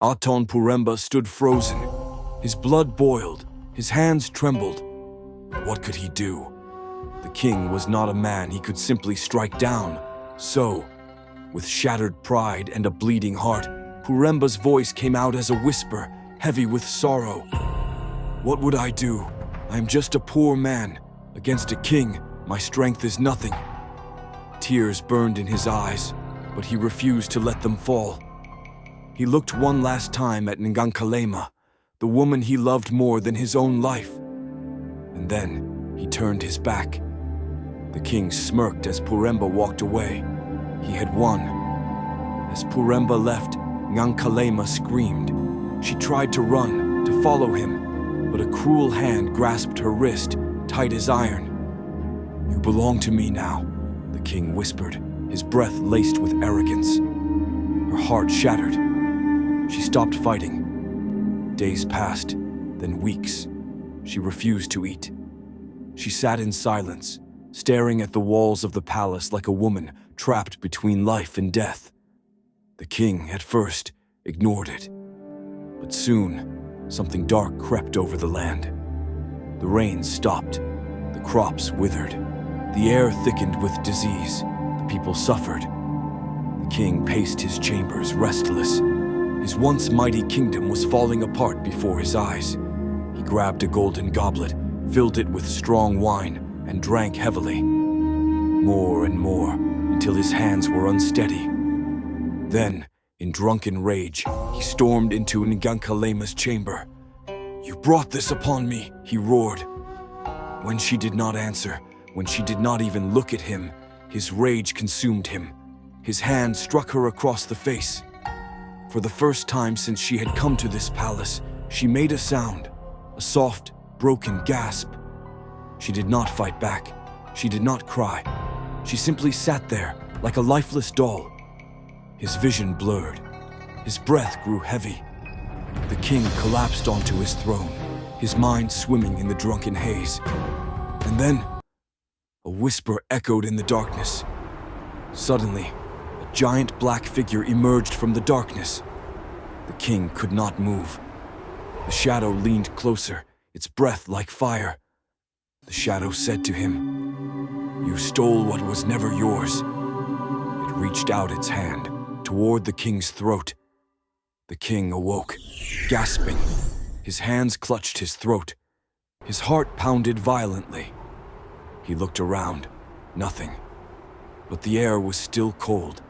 Aton Puremba stood frozen. His blood boiled, his hands trembled. What could he do? The king was not a man he could simply strike down. So, with shattered pride and a bleeding heart, Puremba's voice came out as a whisper, heavy with sorrow. What would I do? I am just a poor man. Against a king, my strength is nothing. Tears burned in his eyes, but he refused to let them fall. He looked one last time at Ngankalema, the woman he loved more than his own life. And then he turned his back. The king smirked as Puremba walked away. He had won. As Puremba left, Ngankalema screamed. She tried to run, to follow him, but a cruel hand grasped her wrist, tight as iron. "You belong to me now," the king whispered, his breath laced with arrogance. Her heart shattered. She stopped fighting. Days passed, then weeks. She refused to eat. She sat in silence, staring at the walls of the palace like a woman trapped between life and death. The king, at first, ignored it. But soon, something dark crept over the land. The rains stopped. The crops withered. The air thickened with disease. The people suffered. The king paced his chambers, restless. His once mighty kingdom was falling apart before his eyes. He grabbed a golden goblet, filled it with strong wine, and drank heavily. More and more, until his hands were unsteady. Then, in drunken rage, he stormed into Ngankalema's chamber. "You brought this upon me," he roared. When she did not answer, when she did not even look at him, his rage consumed him. His hand struck her across the face. For the first time since she had come to this palace, she made a sound, a soft, broken gasp. She did not fight back. She did not cry. She simply sat there, like a lifeless doll. His vision blurred. His breath grew heavy. The king collapsed onto his throne, his mind swimming in the drunken haze. And then, a whisper echoed in the darkness. Suddenly, a giant black figure emerged from the darkness. The king could not move. The shadow leaned closer, its breath like fire. The shadow said to him, "You stole what was never yours." It reached out its hand toward the king's throat. The king awoke, gasping. His hands clutched his throat. His heart pounded violently. He looked around. Nothing. But the air was still cold.